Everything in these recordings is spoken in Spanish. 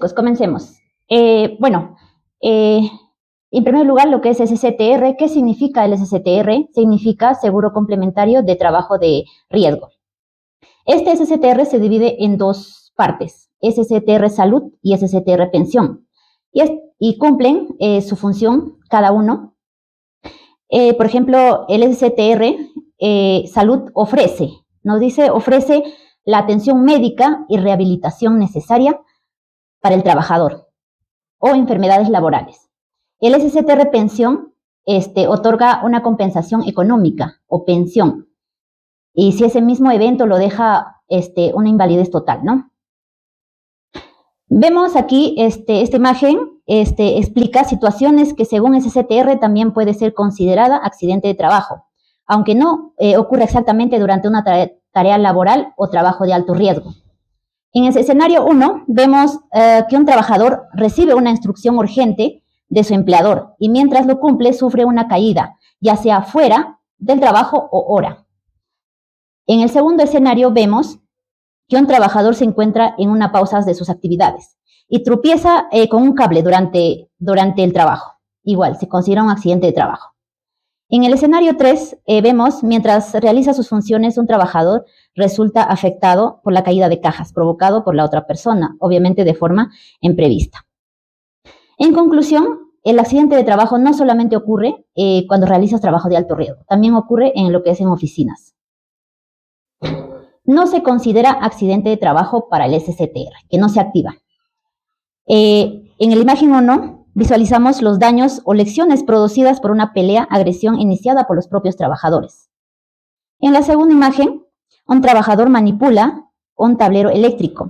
Pues comencemos. Bueno, en primer lugar, lo que es SCTR. ¿Qué significa el SCTR? Significa Seguro Complementario de Trabajo de Riesgo. Este SCTR se divide en dos partes, SCTR Salud y SCTR Pensión, y cumplen su función cada uno. Por ejemplo, el SCTR Salud ofrece la atención médica y rehabilitación necesaria para el trabajador o enfermedades laborales. El SCTR Pensión otorga una compensación económica o pensión, y si ese mismo evento lo deja una invalidez total, ¿no? Vemos aquí esta imagen, explica situaciones que según SCTR también puede ser considerada accidente de trabajo, aunque no ocurra exactamente durante una tarea laboral o trabajo de alto riesgo. En ese escenario 1 vemos que un trabajador recibe una instrucción urgente de su empleador y mientras lo cumple sufre una caída, ya sea fuera del trabajo o hora. En el segundo escenario vemos que un trabajador se encuentra en una pausa de sus actividades y tropieza con un cable durante el trabajo. Igual, se considera un accidente de trabajo. En el escenario 3 vemos, mientras realiza sus funciones, un trabajador resulta afectado por la caída de cajas provocado por la otra persona, obviamente de forma imprevista. En conclusión, el accidente de trabajo no solamente ocurre cuando realizas trabajo de alto riesgo, también ocurre en lo que es en oficinas. No se considera accidente de trabajo para el SCTR, que no se activa. En la imagen 1 visualizamos los daños o lesiones producidas por una pelea, agresión iniciada por los propios trabajadores. En la segunda imagen, un trabajador manipula un tablero eléctrico,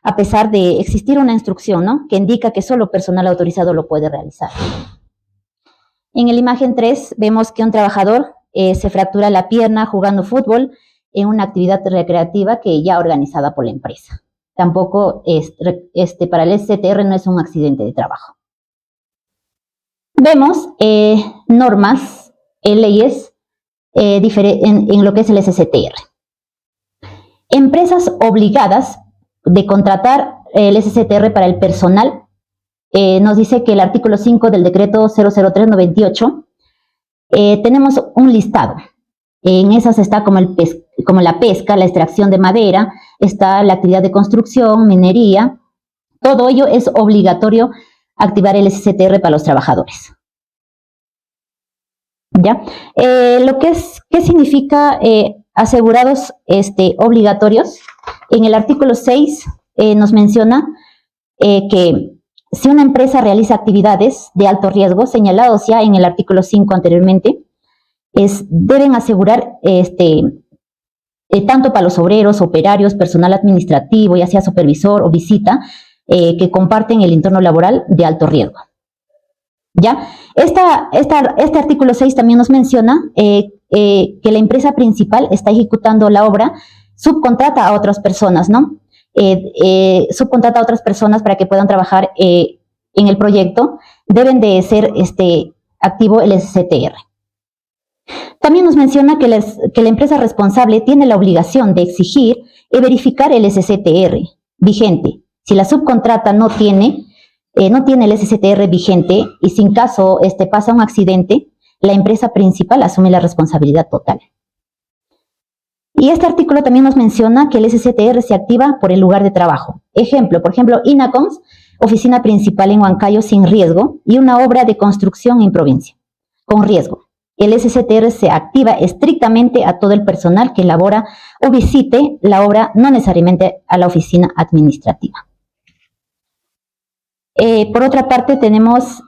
a pesar de existir una instrucción, ¿no?, que indica que solo personal autorizado lo puede realizar. En la imagen 3 vemos que un trabajador se fractura la pierna jugando fútbol en una actividad recreativa que ya organizada por la empresa. Tampoco para el SCTR no es un accidente de trabajo. Vemos normas, leyes en lo que es el SCTR. Empresas obligadas de contratar el SCTR para el personal, nos dice que el artículo 5 del decreto 003/98, tenemos un listado. En esas está como la pesca, la extracción de madera, está la actividad de construcción, minería. Todo ello es obligatorio activar el SCTR para los trabajadores. ¿Ya? ¿Qué significa asegurados obligatorios? En el artículo 6 nos menciona que si una empresa realiza actividades de alto riesgo, señalados ya en el artículo 5 anteriormente, deben asegurar tanto para los obreros, operarios, personal administrativo, ya sea supervisor o visita, que comparten el entorno laboral de alto riesgo. ¿Ya? Este artículo 6 también nos menciona que la empresa principal está ejecutando la obra, subcontrata a otras personas, ¿no? Subcontrata a otras personas para que puedan trabajar en el proyecto. Deben de ser activo el SCTR. También nos menciona que la empresa responsable tiene la obligación de exigir y verificar el SCTR vigente. Si la subcontrata no tiene el SCTR vigente y si en caso pasa un accidente, la empresa principal asume la responsabilidad total. Y este artículo también nos menciona que el SCTR se activa por el lugar de trabajo. Por ejemplo, INACONS, oficina principal en Huancayo sin riesgo, y una obra de construcción en provincia, con riesgo. El SCTR se activa estrictamente a todo el personal que elabora o visite la obra, no necesariamente a la oficina administrativa. Por otra parte, tenemos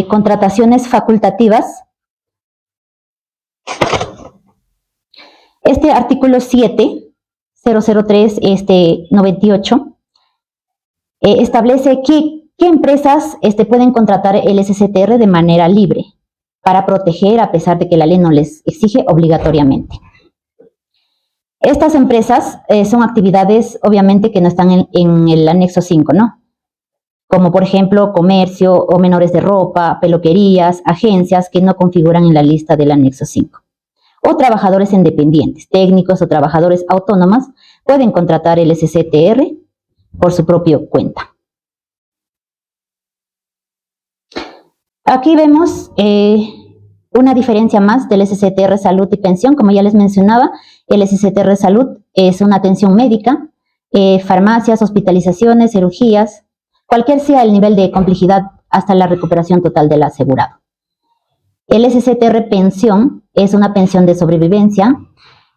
contrataciones facultativas. Este artículo 7, 003/98, establece qué empresas pueden contratar el SCTR de manera libre para proteger, a pesar de que la ley no les exige obligatoriamente. Estas empresas son actividades, obviamente, que no están en el anexo 5, ¿no? Como por ejemplo comercio o menores de ropa, peluquerías, agencias que no configuran en la lista del anexo 5. O trabajadores independientes, técnicos o trabajadores autónomos pueden contratar el SCTR por su propia cuenta. Aquí vemos una diferencia más del SSTR Salud y Pensión. Como ya les mencionaba, el SSTR Salud es una atención médica, farmacias, hospitalizaciones, cirugías, cualquier sea el nivel de complejidad hasta la recuperación total del asegurado. El SSTR Pensión es una pensión de sobrevivencia.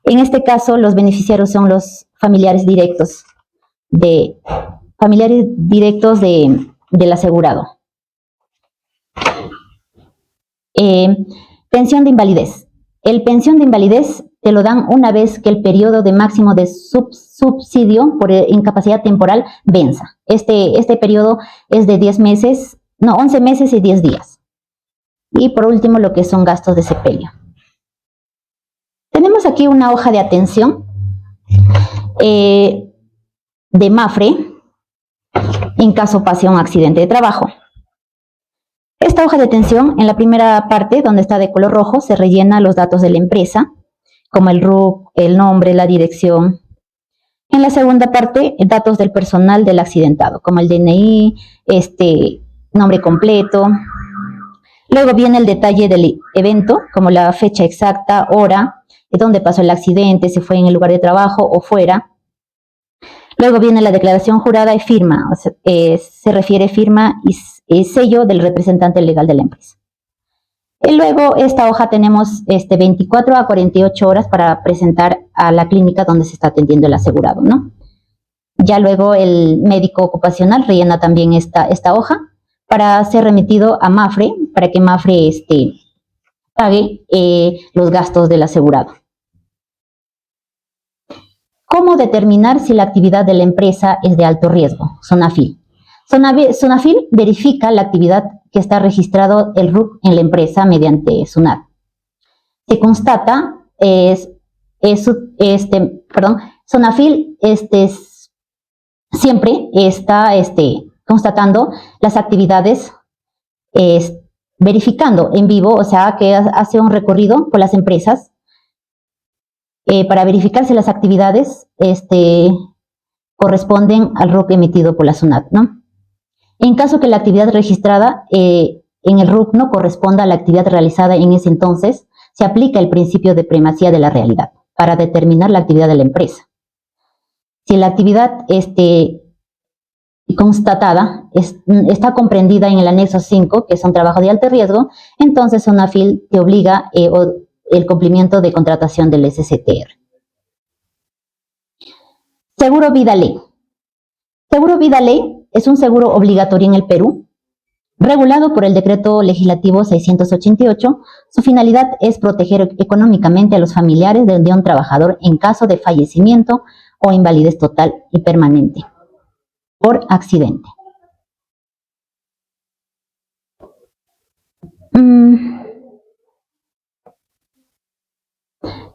En este caso, los beneficiarios son los familiares directos del asegurado. Pensión de invalidez. El pensión de invalidez te lo dan una vez que el periodo de máximo de subsidio por incapacidad temporal venza. Este periodo es de 11 meses y 10 días. Y por último, lo que son gastos de sepelio. Tenemos aquí una hoja de atención de MAPFRE en caso pase un accidente de trabajo. Esta hoja de atención, en la primera parte, donde está de color rojo, se rellena los datos de la empresa, como el RUC, el nombre, la dirección. En la segunda parte, datos del personal del accidentado, como el DNI, nombre completo. Luego viene el detalle del evento, como la fecha exacta, hora, dónde pasó el accidente, si fue en el lugar de trabajo o fuera. Luego viene la declaración jurada y firma, se refiere firma y sello del representante legal de la empresa. Y luego esta hoja tenemos 24 a 48 horas para presentar a la clínica donde se está atendiendo el asegurado, ¿no? Ya luego el médico ocupacional rellena también esta hoja para ser remitido a MAPFRE, para que MAPFRE pague los gastos del asegurado. ¿Cómo determinar si la actividad de la empresa es de alto riesgo? SONAFIL. SONAFIL verifica la actividad que está registrado el RUC en la empresa mediante SUNAT. Se constata, SONAFIL siempre está constatando las actividades, verificando en vivo, o sea, que hace un recorrido por las empresas para verificar si las actividades corresponden al RUC emitido por la SUNAT, ¿no? En caso que la actividad registrada en el RUC no corresponda a la actividad realizada en ese entonces, se aplica el principio de primacía de la realidad para determinar la actividad de la empresa. Si la actividad constatada está comprendida en el anexo 5, que es un trabajo de alto riesgo, entonces SONAFIL te obliga el cumplimiento de contratación del SSTR. Seguro Vida Ley. Seguro Vida Ley es un seguro obligatorio en el Perú, regulado por el Decreto Legislativo 688. Su finalidad es proteger económicamente a los familiares de un trabajador en caso de fallecimiento o invalidez total y permanente por accidente.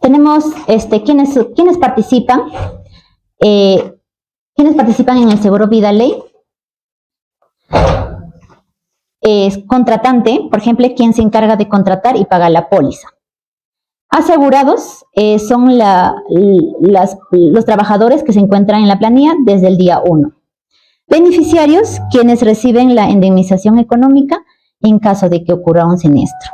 Tenemos quienes participan. ¿Quiénes participan en el Seguro Vida Ley? Es contratante, por ejemplo, quien se encarga de contratar y pagar la póliza. Asegurados son los trabajadores que se encuentran en la planilla desde el día 1. Beneficiarios, quienes reciben la indemnización económica en caso de que ocurra un siniestro.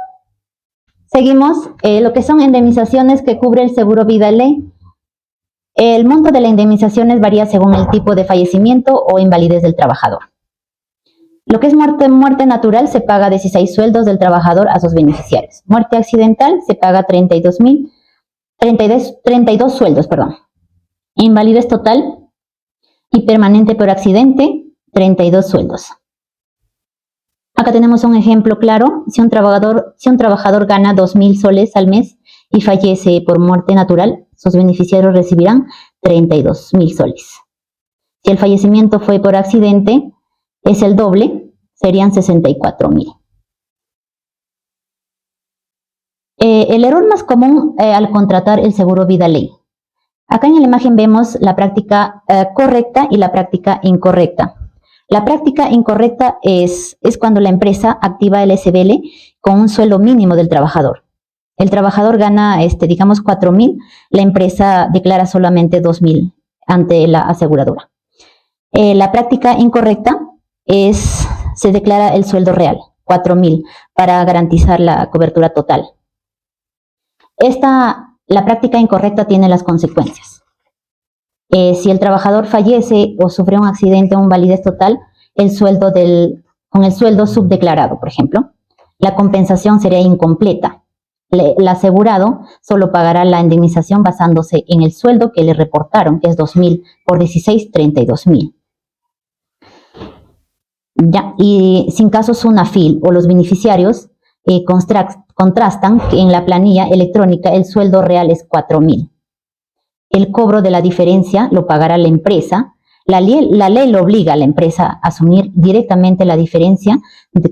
Seguimos, lo que son indemnizaciones que cubre el Seguro Vida Ley. El monto de las indemnizaciones varía según el tipo de fallecimiento o invalidez del trabajador. Lo que es muerte natural se paga 16 sueldos del trabajador a sus beneficiarios. Muerte accidental se paga 32 sueldos, perdón. Invalidez total y permanente por accidente, 32 sueldos. Acá tenemos un ejemplo claro. Si un trabajador gana 2.000 soles al mes y fallece por muerte natural, sus beneficiarios recibirán 32.000 soles. Si el fallecimiento fue por accidente, es el doble, serían 64.000. El error más común al contratar el Seguro Vida Ley. Acá en la imagen vemos la práctica correcta y la práctica incorrecta. La práctica incorrecta es cuando la empresa activa el SBL con un sueldo mínimo del trabajador. El trabajador gana, digamos, 4.000, la empresa declara solamente 2.000 ante la aseguradora. La práctica incorrecta se declara el sueldo real. 4.000 para garantizar la cobertura total. La práctica incorrecta tiene las consecuencias. Si el trabajador fallece o sufre un accidente o invalidez total, con el sueldo subdeclarado, por ejemplo, la compensación sería incompleta. El asegurado solo pagará la indemnización basándose en el sueldo que le reportaron, que es 2.000 por 16, 32.000. Ya, y sin caso SUNAFIL o los beneficiarios contrastan que en la planilla electrónica el sueldo real es 4.000. El cobro de la diferencia lo pagará la empresa. La ley lo obliga a la empresa a asumir directamente la diferencia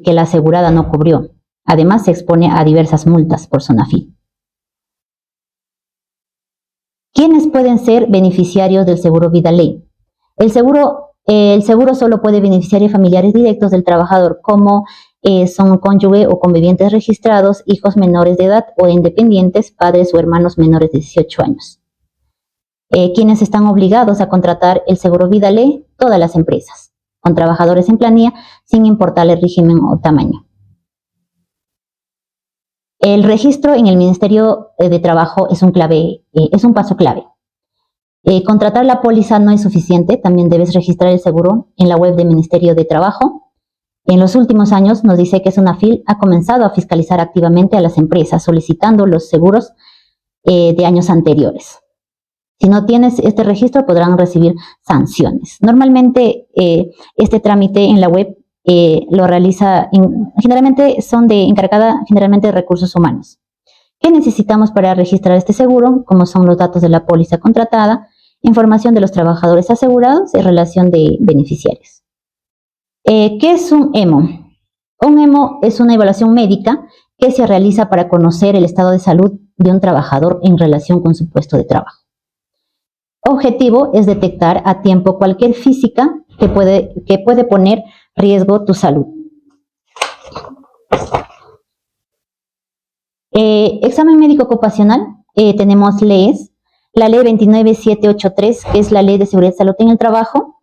que la asegurada no cubrió. Además, se expone a diversas multas por SUNAFIL. ¿Quiénes pueden ser beneficiarios del seguro vida ley? El seguro solo puede beneficiar a familiares directos del trabajador, como son cónyuge o convivientes registrados, hijos menores de edad o independientes, padres o hermanos menores de 18 años. ¿Quiénes están obligados a contratar el seguro vida ley? Todas las empresas, con trabajadores en planilla, sin importar el régimen o tamaño. El registro en el Ministerio de Trabajo es un paso clave. Contratar la póliza no es suficiente, también debes registrar el seguro en la web del Ministerio de Trabajo. En los últimos años nos dice que SUNAFIL ha comenzado a fiscalizar activamente a las empresas solicitando los seguros de años anteriores. Si no tienes este registro podrán recibir sanciones. Normalmente este trámite en la web lo realiza, generalmente son encargada de recursos humanos. ¿Qué necesitamos para registrar este seguro? Como son los datos de la póliza contratada, información de los trabajadores asegurados y relación de beneficiarios. ¿Qué es un EMO? Un EMO es una evaluación médica que se realiza para conocer el estado de salud de un trabajador en relación con su puesto de trabajo. Objetivo es detectar a tiempo cualquier física que puede poner riesgo tu salud. Examen médico ocupacional, tenemos leyes. La ley 29783, que es la ley de seguridad y salud en el trabajo.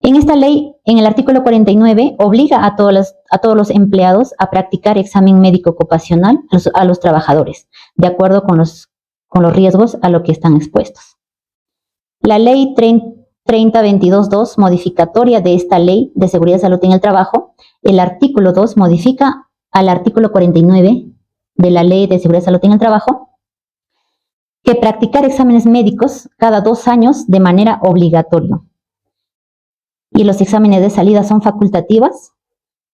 En esta ley, en el artículo 49, obliga a todos los empleados a practicar examen médico ocupacional a los trabajadores, de acuerdo con los riesgos a los que están expuestos. La ley 3022.2, modificatoria de esta ley de seguridad y salud en el trabajo, el artículo 2 modifica al artículo 49 de la ley de seguridad y salud en el trabajo, que practicar exámenes médicos cada 2 años de manera obligatoria. Y los exámenes de salida son facultativas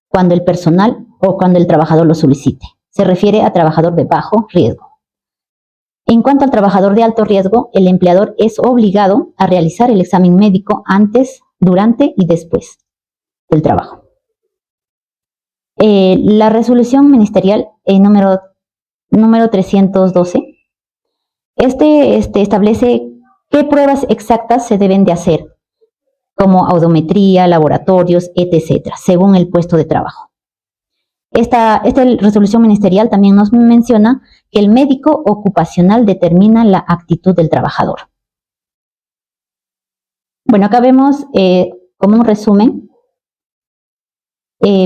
cuando el personal o cuando el trabajador lo solicite. Se refiere a trabajador de bajo riesgo. En cuanto al trabajador de alto riesgo, el empleador es obligado a realizar el examen médico antes, durante y después del trabajo. La resolución ministerial número 312, establece qué pruebas exactas se deben de hacer, como audiometría, laboratorios, etc., según el puesto de trabajo. Esta resolución ministerial también nos menciona que el médico ocupacional determina la actitud del trabajador. Bueno, acá vemos como un resumen,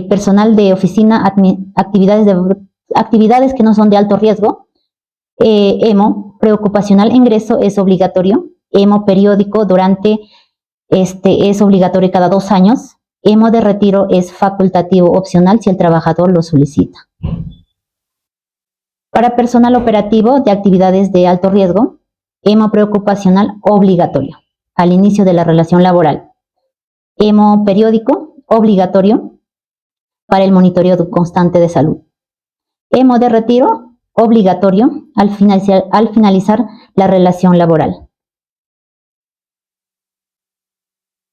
personal de oficina, actividades que no son de alto riesgo. EMO, preocupacional ingreso, es obligatorio. EMO periódico es obligatorio cada 2 años. EMO de retiro es facultativo opcional si el trabajador lo solicita. Para personal operativo de actividades de alto riesgo, EMO preocupacional obligatorio al inicio de la relación laboral. EMO periódico obligatorio para el monitoreo constante de salud. EMO de retiro obligatorio al finalizar la relación laboral.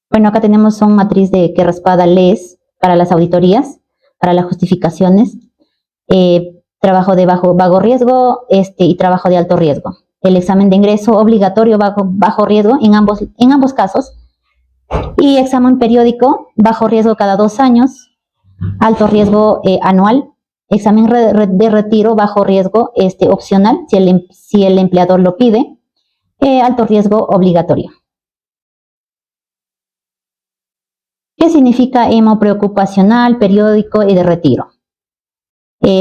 Bueno, acá tenemos una matriz que respalda leyes para las auditorías, para las justificaciones, trabajo de bajo riesgo y trabajo de alto riesgo. El examen de ingreso obligatorio bajo riesgo en ambos casos, y examen periódico bajo riesgo cada 2 años, alto riesgo anual, examen de retiro bajo riesgo opcional si el empleador lo pide, alto riesgo obligatorio. ¿Qué significa EMO? Preocupacional, periódico y de retiro.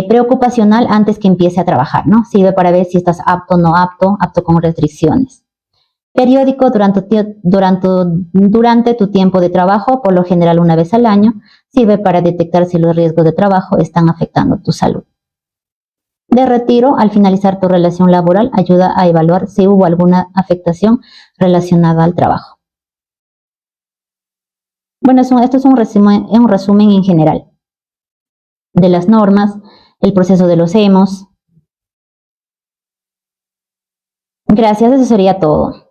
Preocupacional antes que empiece a trabajar, ¿no? Sirve para ver si estás apto o no apto, apto con restricciones. Periódico durante tu tiempo de trabajo, por lo general una vez al año, sirve para detectar si los riesgos de trabajo están afectando tu salud. De retiro, al finalizar tu relación laboral, ayuda a evaluar si hubo alguna afectación relacionada al trabajo. Bueno, esto es un resumen en general de las normas, el proceso de los EMOS. Gracias, eso sería todo.